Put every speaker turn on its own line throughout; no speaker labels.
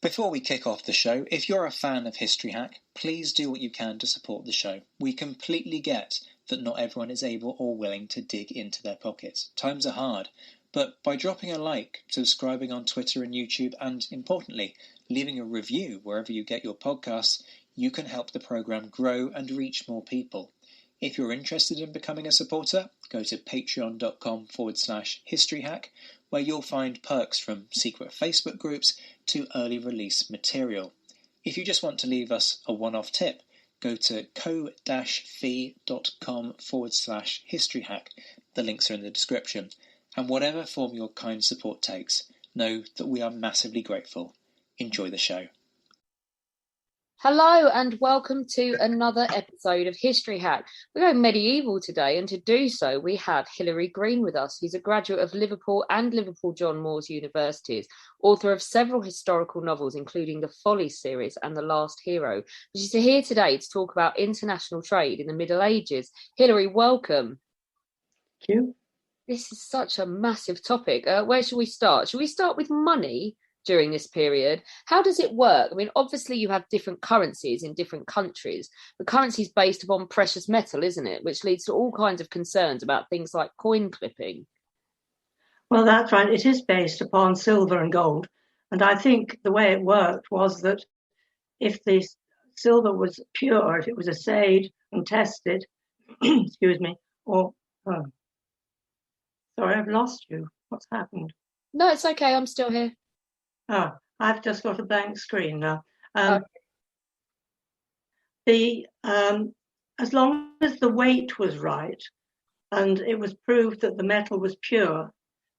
Before we kick off the show, if you're a fan of History Hack, please do what you can to support the show. We completely get that not everyone is able or willing to dig into their pockets. Times are hard, but by dropping a like, subscribing on Twitter and YouTube, and importantly, leaving a review wherever you get your podcasts, you can help the programme grow and reach more people. If you're interested in becoming a supporter, go to patreon.com/historyhack, where you'll find perks from secret Facebook groups to early release material. If you just want to leave us a one-off tip, go to ko-fi.com/historyhack. The links are in the description. And whatever form your kind support takes, know that we are massively grateful. Enjoy the show.
Hello and welcome to another episode of History Hack. We're going medieval today, and to do so we have Hilary Green with us. He's a graduate of Liverpool and Liverpool John Moores universities, author of several historical novels including the Folly series and The Last Hero. She's here today to talk about international trade in the Middle Ages. Hilary, welcome.
Thank you.
This is such a massive topic. Where should we start? Should we start with money during this period? How does it work? I mean, obviously you have different currencies in different countries. The currency is based upon precious metal, isn't it? Which leads to all kinds of concerns about things like coin clipping.
Well, that's right. It is based upon silver and gold. And I think the way it worked was that if the silver was pure, if it was assayed and tested, excuse me, sorry, I've lost you. What's happened?
No, it's okay. I'm still here.
Oh, I've just got a blank screen now. As long as the weight was right and it was proved that the metal was pure,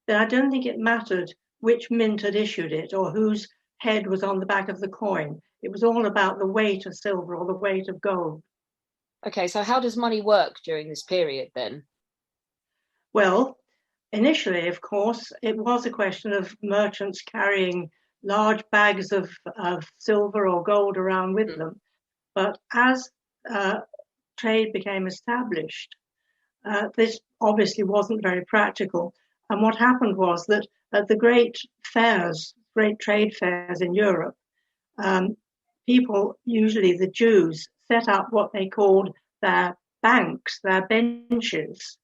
then I don't think it mattered which mint had issued it or whose head was on the back of the coin. It was all about the weight of silver or the weight of gold.
Okay, so how does money work during this period then?
Well, initially, of course, it was a question of merchants carrying large bags of silver or gold around with them. But as trade became established, this obviously wasn't very practical. And what happened was that at the great trade fairs in Europe, people, usually the Jews, set up what they called their banks, their benches.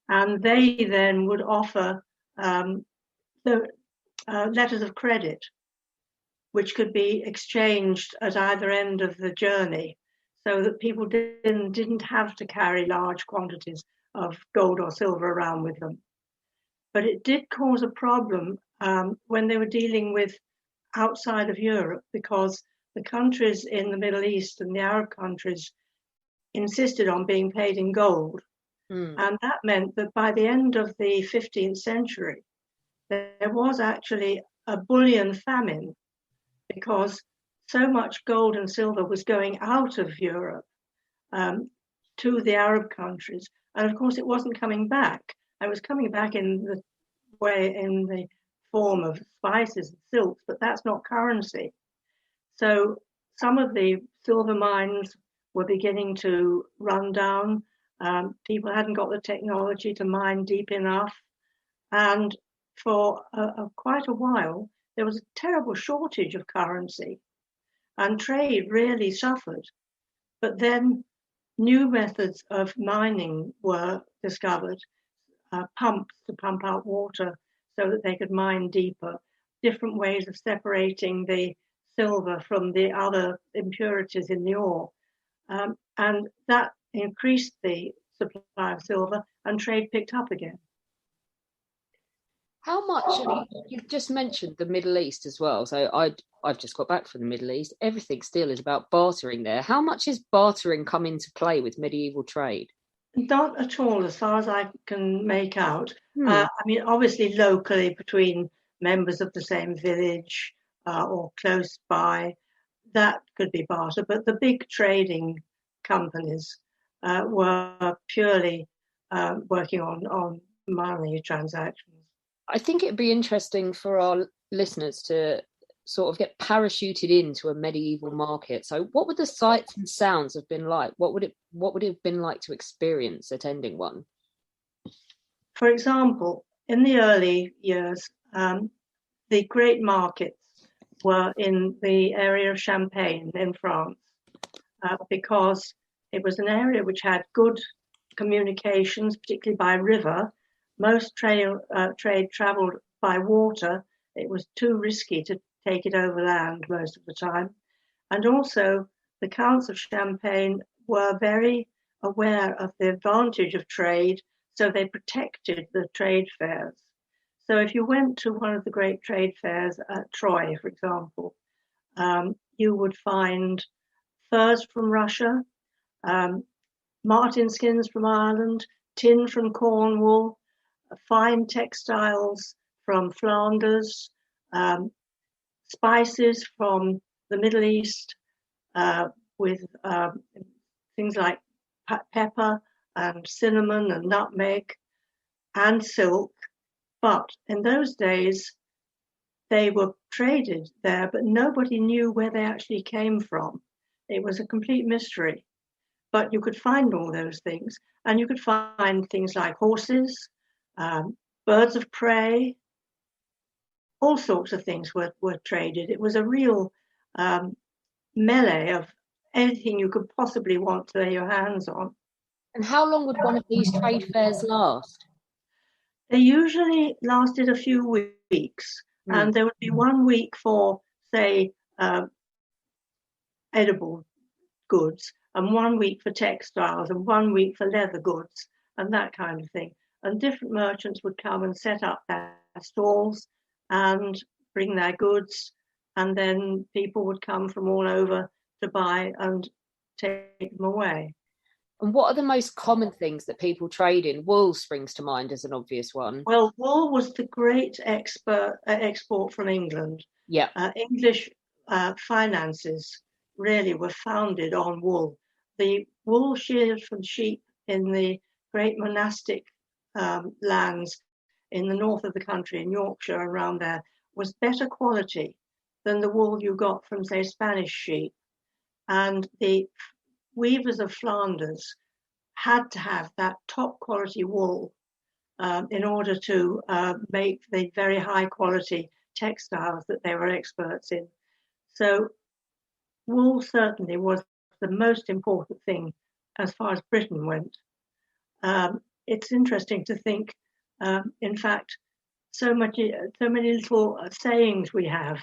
And they then would offer the letters of credit, which could be exchanged at either end of the journey, so that people didn't have to carry large quantities of gold or silver around with them. But it did cause a problem when they were dealing with outside of Europe, because the countries in the Middle East and the Arab countries insisted on being paid in gold. And that meant that by the end of the 15th century, there was actually a bullion famine, because so much gold and silver was going out of Europe to the Arab countries. And of course, it wasn't coming back. It was coming back in the form of spices and silks, but that's not currency. So some of the silver mines were beginning to run down. People hadn't got the technology to mine deep enough. And for quite a while, there was a terrible shortage of currency, and trade really suffered. But then new methods of mining were discovered, pumps to pump out water so that they could mine deeper, different ways of separating the silver from the other impurities in the ore. And that increased the supply of silver, and trade picked up again.
How much? You've just mentioned the Middle East as well. So I've just got back from the Middle East. Everything still is about bartering there. How much is bartering come into play with medieval trade?
Not at all, as far as I can make out. I mean, obviously locally between members of the same village or close by, that could be barter. But the big trading companies were purely working on money transactions.
I think it'd be interesting for our listeners to sort of get parachuted into a medieval market. So what would the sights and sounds have been like? What would it have been like to experience attending one?
For example, in the early years, the great markets were in the area of Champagne in France, because it was an area which had good communications, particularly by river. Most trade travelled by water. It was too risky to take it overland most of the time. And also, the Counts of Champagne were very aware of the advantage of trade, so they protected the trade fairs. So if you went to one of the great trade fairs at Troyes, for example, you would find furs from Russia, marten skins from Ireland, tin from Cornwall, fine textiles from Flanders, spices from the Middle East, with things like pepper and cinnamon and nutmeg and silk. But in those days, they were traded there, but nobody knew where they actually came from. It was a complete mystery. But you could find all those things, and you could find things like horses, birds of prey, all sorts of things were traded. It was a real melee of anything you could possibly want to lay your hands on.
And how long would one of these trade fairs last?
They usually lasted a few weeks, and there would be 1 week for, say, edible goods, and 1 week for textiles, and 1 week for leather goods, and that kind of thing. And different merchants would come and set up their stalls and bring their goods, and then people would come from all over to buy and take them away.
And what are the most common things that people trade in? Wool springs to mind as an obvious one.
Well, wool was the great export from England.
Yeah.
English finances really were founded on wool. The wool sheared from sheep in the great monastic lands in the north of the country, in Yorkshire, around there, was better quality than the wool you got from, say, Spanish sheep. And the weavers of Flanders had to have that top quality wool in order to make the very high quality textiles that they were experts in. So wool certainly was the most important thing as far as Britain went. It's interesting to think, in fact, so many little sayings we have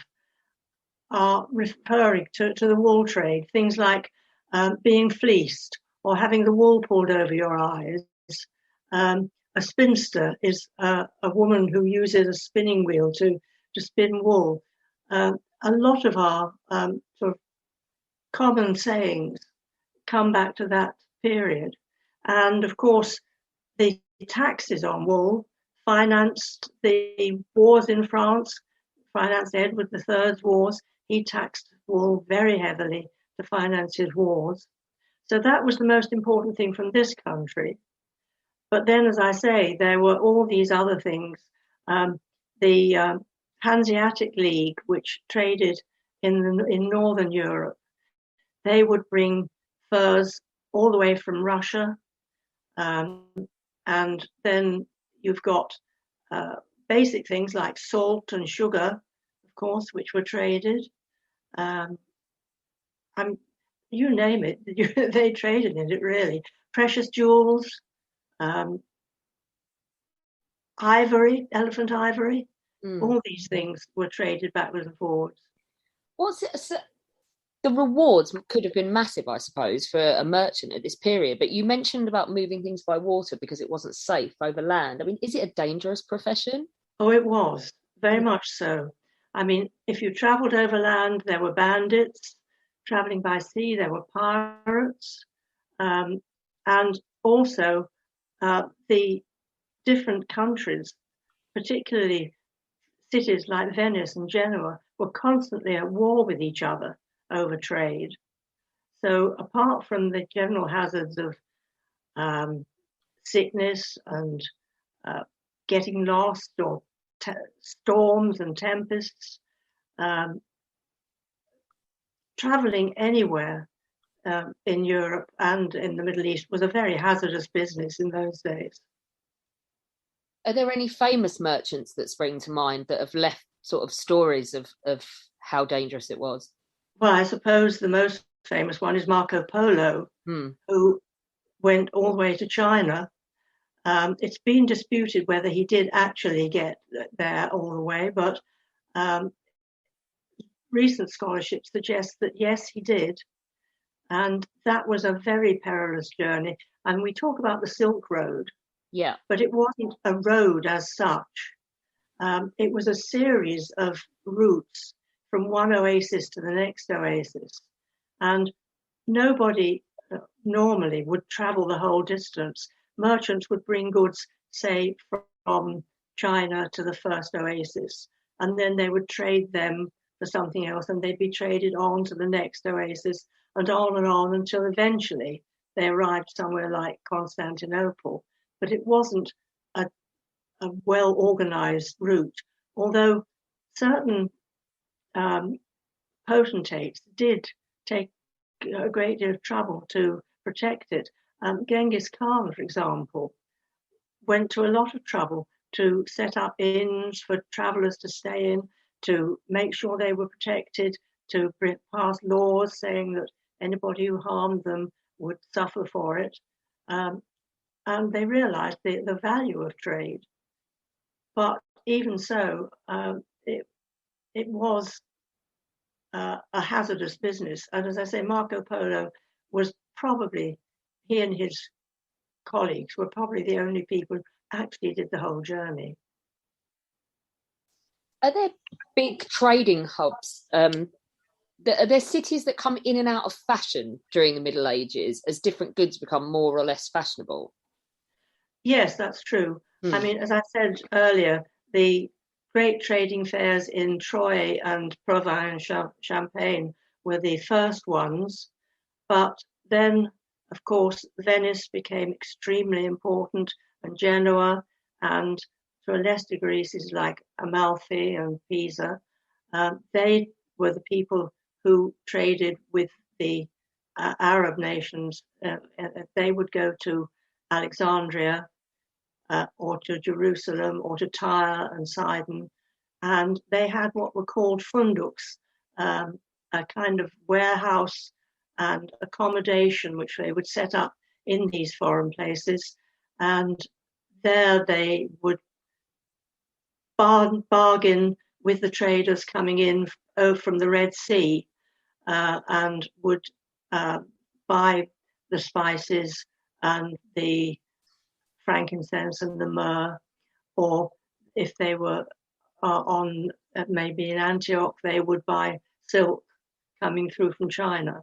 are referring to the wool trade, things like being fleeced or having the wool pulled over your eyes. A spinster is a woman who uses a spinning wheel to spin wool. A lot of our sort of common sayings come back to that period. And of course, the taxes on wool financed the wars in France, financed Edward III's wars. He taxed wool very heavily to finance his wars. So that was the most important thing from this country. But then, as I say, there were all these other things. The Hanseatic League, which traded in Northern Europe, they would bring furs all the way from Russia. And then you've got basic things like salt and sugar, of course, which were traded. You name it, they traded in it, really. Precious jewels, ivory, elephant ivory, all these things were traded backwards and forwards.
The rewards could have been massive, I suppose, for a merchant at this period. But you mentioned about moving things by water because it wasn't safe over land. I mean, is it a dangerous profession?
Oh, it was, very much so. I mean, if you travelled over land, there were bandits. Travelling by sea, there were pirates. And also the different countries, particularly cities like Venice and Genoa, were constantly at war with each other over trade. So apart from the general hazards of sickness and getting lost or storms and tempests, traveling anywhere in Europe and in the Middle East was a very hazardous business in those days.
Are there any famous merchants that spring to mind that have left sort of stories of how dangerous it was?
Well, I suppose the most famous one is Marco Polo, who went all the way to China. It's been disputed whether he did actually get there all the way, but recent scholarship suggests that yes, he did. And that was a very perilous journey. And we talk about the Silk Road, but it wasn't a road as such. It was a series of routes from one oasis to the next oasis. And nobody normally would travel the whole distance. Merchants would bring goods, say, from China to the first oasis, and then they would trade them for something else, and they'd be traded on to the next oasis, and on until eventually they arrived somewhere like Constantinople. But it wasn't a well-organized route, although certain potentates did take a great deal of trouble to protect it. Genghis Khan, for example, went to a lot of trouble to set up inns for travelers to stay in, to make sure they were protected, to pass laws saying that anybody who harmed them would suffer for it. And they realized the value of trade. But even so, it was a hazardous business. And as I say, Marco Polo was probably, he and his colleagues were probably the only people who actually did the whole journey.
Are there big trading hubs? Are there cities that come in and out of fashion during the Middle Ages as different goods become more or less fashionable?
Yes, that's true. I mean, as I said earlier, the great trading fairs in Troyes and Provence-Champagne were the first ones. But then, of course, Venice became extremely important, and Genoa, and to a less degree, cities like Amalfi and Pisa. They were the people who traded with the Arab nations. They would go to Alexandria or to Jerusalem or to Tyre and Sidon, and they had what were called funduks, a kind of warehouse and accommodation which they would set up in these foreign places, and there they would bargain with the traders coming in from the Red Sea, and would buy the spices and the frankincense and the myrrh, or if they were on maybe in Antioch, they would buy silk coming through from China.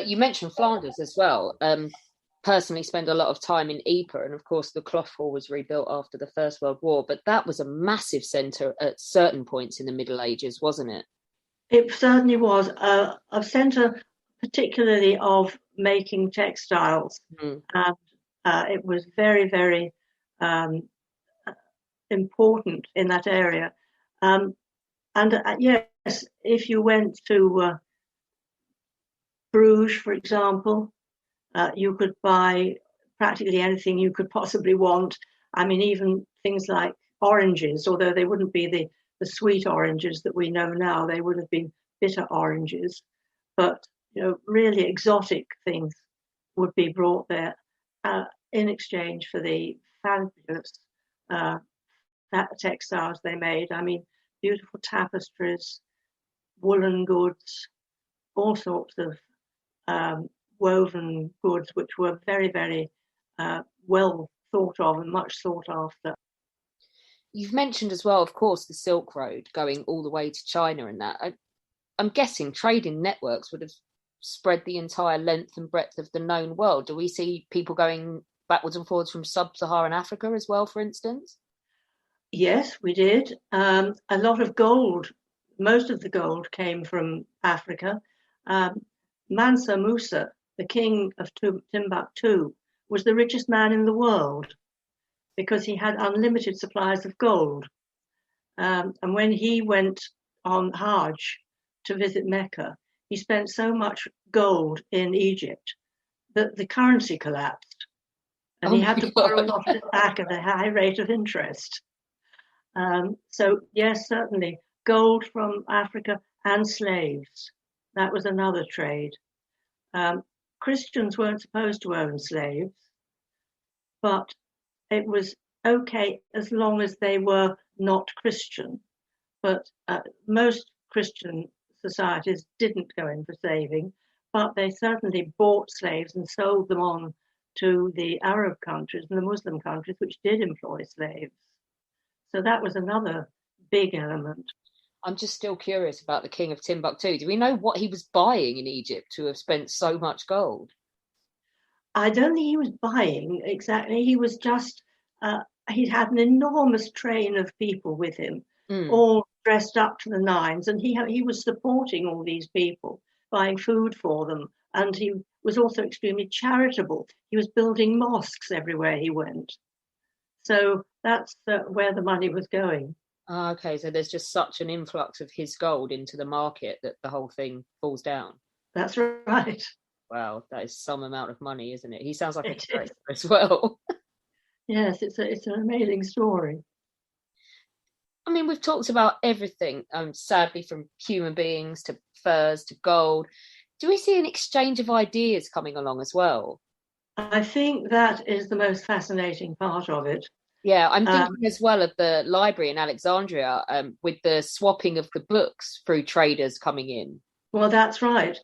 You mentioned Flanders as well. Personally spend a lot of time in Ypres, and of course the cloth hall was rebuilt after the First World War, but that was a massive centre at certain points in the Middle Ages, wasn't it?
It certainly was a centre particularly of making textiles, and it was very, very important in that area. Yes, if you went to Bruges, for example, you could buy practically anything you could possibly want. I mean, even things like oranges, although they wouldn't be the sweet oranges that we know now, they would have been bitter oranges. But really exotic things would be brought there in exchange for the fabulous textiles they made. I mean, beautiful tapestries, woolen goods, all sorts of woven goods, which were very, very well thought of and much sought after.
You've mentioned as well, of course, the Silk Road going all the way to China and that. I'm guessing trading networks would have spread the entire length and breadth of the known world. Do we see people going backwards and forwards from sub-Saharan Africa as well, for instance?
Yes, we did. A lot of gold, most of the gold came from Africa. Mansa Musa, the king of Timbuktu, was the richest man in the world because he had unlimited supplies of gold. And when he went on Hajj to visit Mecca, he spent so much gold in Egypt that the currency collapsed. And he had to borrow a lot of it back at a high rate of interest. So, yes, certainly, gold from Africa and slaves. That was another trade. Christians weren't supposed to own slaves, but it was okay as long as they were not Christian. But most Christian societies didn't go in for slaving, but they certainly bought slaves and sold them on to the Arab countries and the Muslim countries, which did employ slaves. So that was another big element.
I'm just still curious about the king of Timbuktu. Do we know what he was buying in Egypt to have spent so much gold?
I don't think he was buying exactly. He was just, he had an enormous train of people with him, all dressed up to the nines. And he was supporting all these people, buying food for them. And he was also extremely charitable. He was building mosques everywhere he went. So that's where the money was going.
Okay, so there's just such an influx of his gold into the market that the whole thing falls down.
That's right.
Wow, that is some amount of money, isn't it? He sounds like a character as well.
Yes, it's an amazing story.
I mean, we've talked about everything, sadly, from human beings to furs to gold. Do we see an exchange of ideas coming along as well?
I think that is the most fascinating part of it.
Yeah, I'm thinking as well of the library in Alexandria with the swapping of the books through traders coming in.
Well, that's right.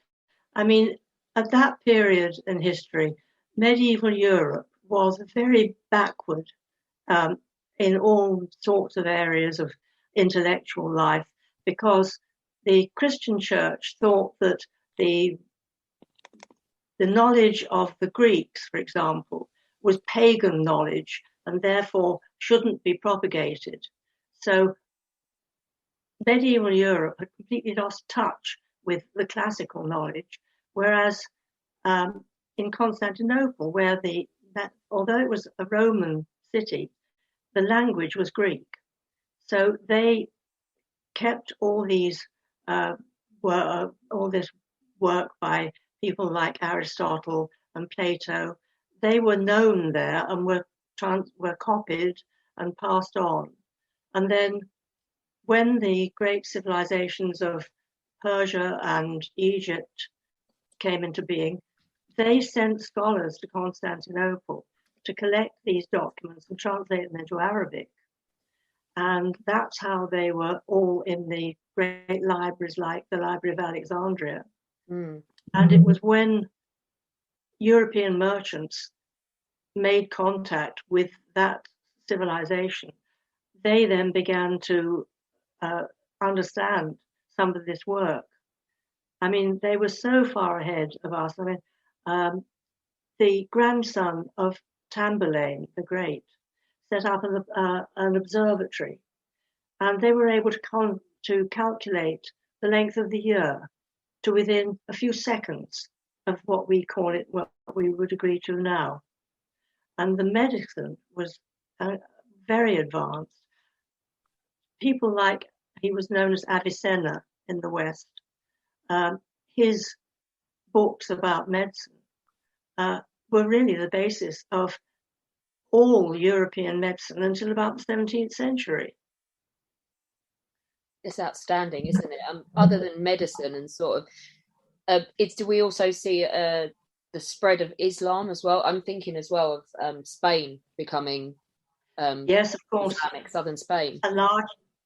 I mean, at that period in history, medieval Europe was very backward in all sorts of areas of intellectual life because the Christian church thought that the knowledge of the Greeks, for example, was pagan knowledge and therefore shouldn't be propagated. So medieval Europe had completely lost touch with the classical knowledge, whereas in Constantinople, where although it was a Roman city, the language was Greek. So they kept all this work by people like Aristotle and Plato. They were known there and were copied and passed on. And then when the great civilizations of Persia and Egypt came into being, they sent scholars to Constantinople to collect these documents and translate them into Arabic. And that's how they were all in the great libraries like the Library of Alexandria. And it was when European merchants made contact with that civilization, they then began to understand some of this work. I mean, they were so far ahead of us. I mean, the grandson of Tamburlaine the Great set up an observatory, and they were able to calculate the length of the year to within a few seconds of what we would agree to now. And the medicine was very advanced. People like, he was known as Avicenna in the West. His books about medicine were really the basis of all European medicine until about the 17th century.
It's outstanding, isn't it? Other than medicine and sort of, do we also see the spread of Islam as well? I'm thinking as well of Spain becoming
yes, of course,
Islamic, southern Spain.
A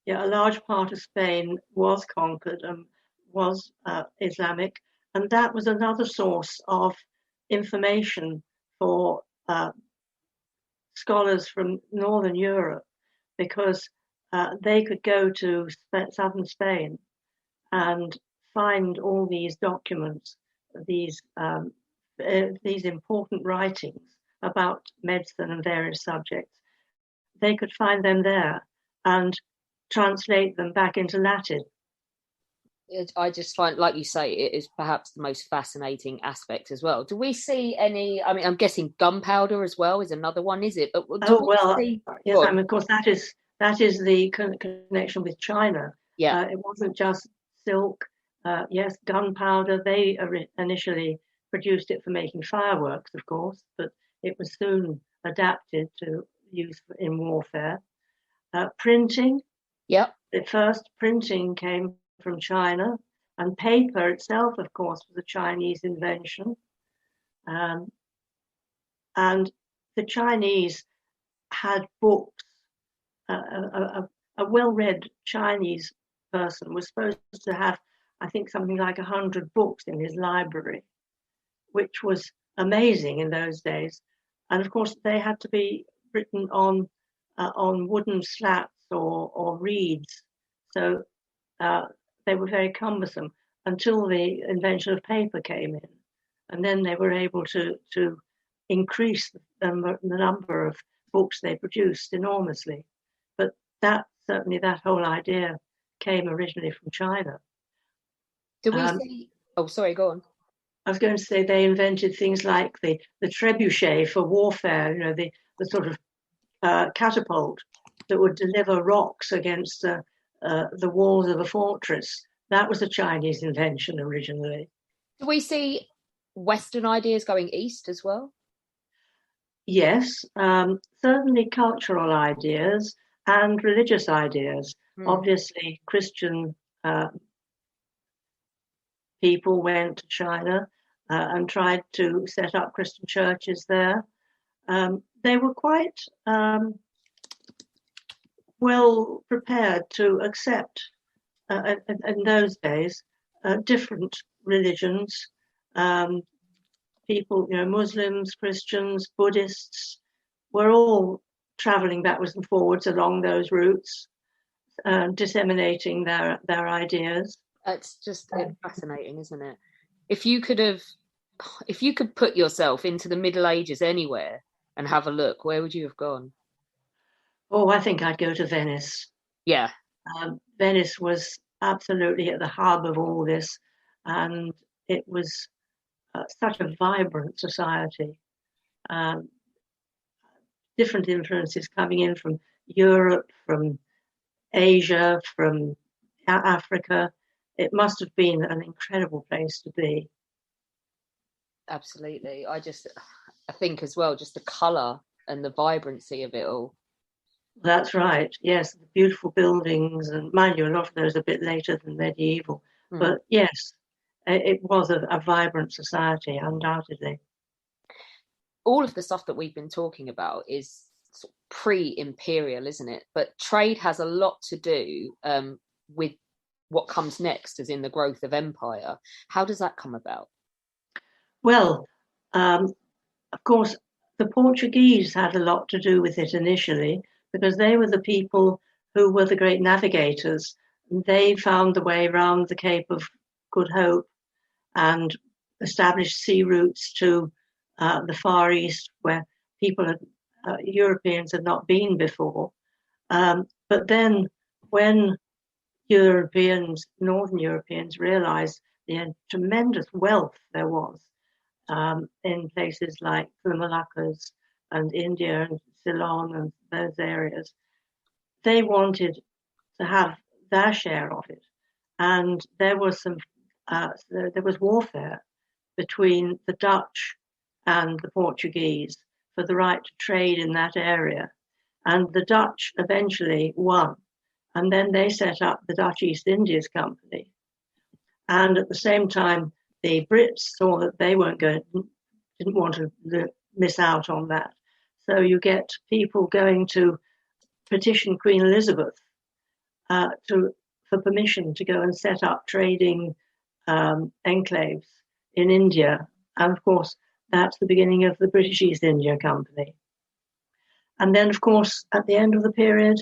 large part of Spain was conquered and was Islamic, and that was another source of information for scholars from Northern Europe, because they could go to southern Spain and find all these documents, these important writings about medicine and various subjects. They could find them there and translate them back into Latin.
I just find, like you say, it is perhaps the most fascinating aspect as well. Do we see any? I mean, I'm guessing gunpowder as well is another one, is it? But
yes, I mean, of course, that is the connection with China.
Yeah,
it wasn't just silk. Yes, gunpowder. They initially produced it for making fireworks, of course, but it was soon adapted to use in warfare. Printing.
Yeah.
The first printing came from China, and paper itself, of course, was a Chinese invention. And the Chinese had books. A well-read Chinese person was supposed to have, I think, something like 100 books in his library, which was amazing in those days. And of course, they had to be written on wooden slats or reeds, so they were very cumbersome until the invention of paper came in, and then they were able to increase the number of books they produced enormously. But that whole idea came originally from China.
Do we see? Oh, sorry, go on.
I was going to say they invented things like the trebuchet for warfare, the sort of catapult that would deliver rocks against the walls of a fortress. That was a Chinese invention originally.
Do we see Western ideas going east as well?
Yes, certainly cultural ideas and religious ideas. Obviously, Christian people went to China and tried to set up Christian churches there. They were quite well prepared to accept, in those days, different religions. People, Muslims, Christians, Buddhists, were all traveling backwards and forwards along those routes, disseminating their ideas.
It's just fascinating, isn't it? If you could put yourself into the Middle Ages anywhere and have a look, where would you have gone?
Oh, I think I'd go to Venice.
Yeah.
Venice was absolutely at the hub of all this, and it was such a vibrant society. Different influences coming in from Europe, from Asia, from Africa. It must have been an incredible place to be.
Absolutely. I think as well, just the colour and the vibrancy of it all.
That's right. Yes, the beautiful buildings, and mind you, a lot of those are a bit later than medieval. But yes, it was a vibrant society, undoubtedly.
All of the stuff that we've been talking about is sort of pre-imperial, isn't it? But trade has a lot to do with what comes next, as in the growth of empire. How does that come about?
Well, of course, the Portuguese had a lot to do with it initially, because they were the people who were the great navigators. They found the way around the Cape of Good Hope and established sea routes to the Far East, where Europeans had not been before. But then when Northern Europeans realized the tremendous wealth there was in places like the Moluccas and India and Ceylon and those areas, they wanted to have their share of it. And there was warfare between the Dutch and the Portuguese for the right to trade in that area. And the Dutch eventually won. And then they set up the Dutch East Indies Company. And at the same time, the Brits saw that they didn't want to miss out on that. So you get people going to petition Queen Elizabeth for permission to go and set up trading enclaves in India. And of course, that's the beginning of the British East India Company. And then, of course, at the end of the period,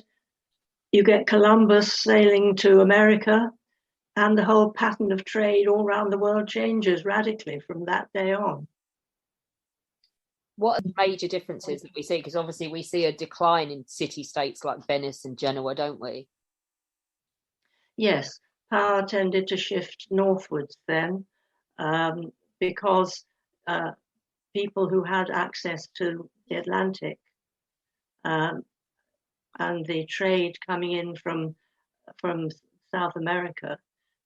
you get Columbus sailing to America, and the whole pattern of trade all around the world changes radically from that day on.
What are the major differences that we see? Because obviously we see a decline in city-states like Venice and Genoa, don't we?
Yes, power tended to shift northwards then, because people who had access to the Atlantic and the trade coming in from South America.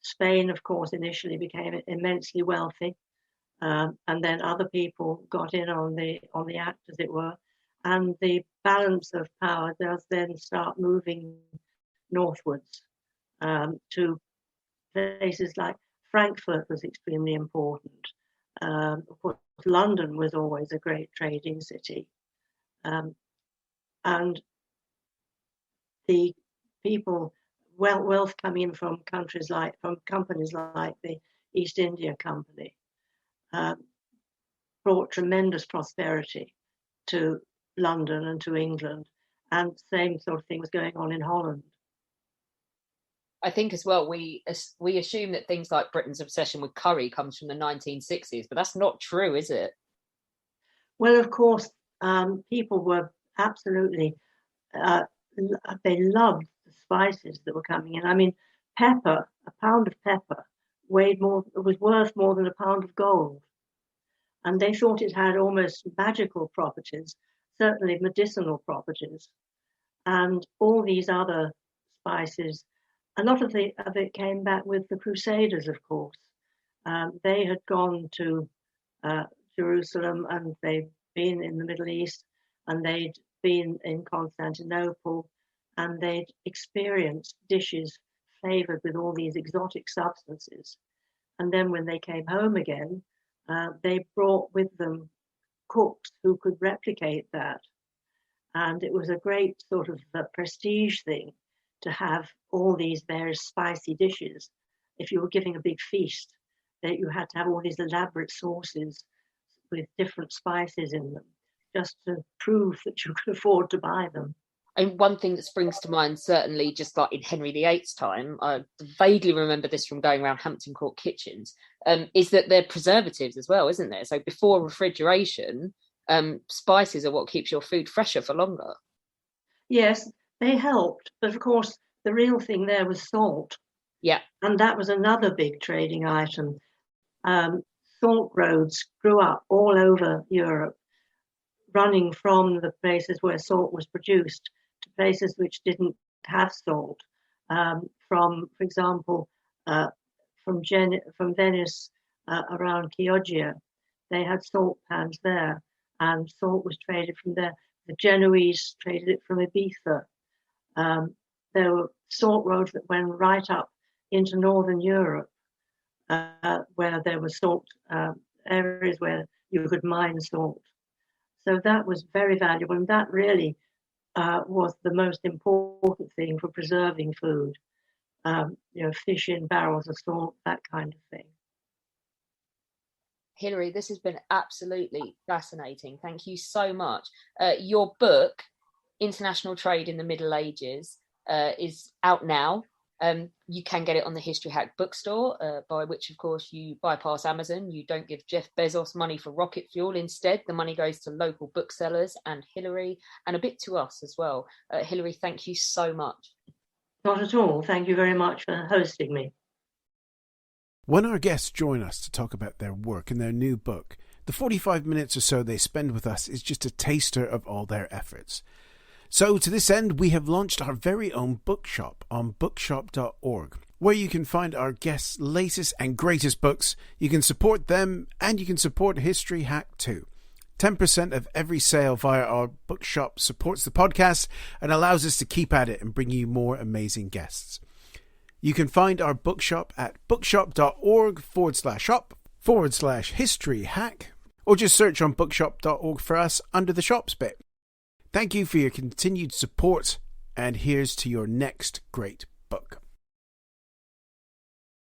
Spain, of course, initially became immensely wealthy, and then other people got in on the act, as it were, and the balance of power does then start moving northwards to places like Frankfurt was extremely important. Of course, London was always a great trading city. And the people, wealth coming in from companies like the East India Company, brought tremendous prosperity to London and to England, and the same sort of thing was going on in Holland.
I think as well, we assume that things like Britain's obsession with curry comes from the 1960s, but that's not true, is it?
Well, of course, people were absolutely, they loved the spices that were coming in. I mean, pepper, a pound of pepper was worth more than a pound of gold. And they thought it had almost magical properties, certainly medicinal properties. And all these other spices, a lot of it came back with the Crusaders, of course. They had gone to Jerusalem, and they'd been in the Middle East, and they'd been in Constantinople, and they'd experienced dishes flavored with all these exotic substances. And then when they came home again, they brought with them cooks who could replicate that. And it was a great sort of prestige thing to have all these various spicy dishes. If you were giving a big feast, that you had to have all these elaborate sauces with different spices in them, just to prove that you could afford to buy them.
And one thing that springs to mind, certainly just like in Henry VIII's time, I vaguely remember this from going around Hampton Court kitchens, is that they're preservatives as well, isn't there? So before refrigeration, spices are what keeps your food fresher for longer.
Yes, they helped. But of course, the real thing there was salt.
Yeah.
And that was another big trading item. Salt roads grew up all over Europe, running from the places where salt was produced to places which didn't have salt. For example, from Venice around Chioggia, they had salt pans there, and salt was traded from there. The Genoese traded it from Ibiza. There were salt roads that went right up into Northern Europe, where there were salt areas where you could mine salt. So that was very valuable, and that really was the most important thing for preserving food. Fish in barrels of salt, that kind of thing.
Hilary, this has been absolutely fascinating. Thank you so much. Your book, International Trade in the Middle Ages, is out now. You can get it on the History Hack bookstore, by which, of course, you bypass Amazon. You don't give Jeff Bezos money for rocket fuel. Instead, the money goes to local booksellers and Hilary, and a bit to us as well. Hilary, thank you so much.
Not at all. Thank you very much for hosting me.
When our guests join us to talk about their work and their new book, the 45 minutes or so they spend with us is just a taster of all their efforts. So to this end, we have launched our very own bookshop on bookshop.org, where you can find our guests' latest and greatest books. You can support them, and you can support History Hack too. 10% of every sale via our bookshop supports the podcast and allows us to keep at it and bring you more amazing guests. You can find our bookshop at bookshop.org/shop/History Hack, or just search on bookshop.org for us under the shops bit. Thank you for your continued support, and here's to your next great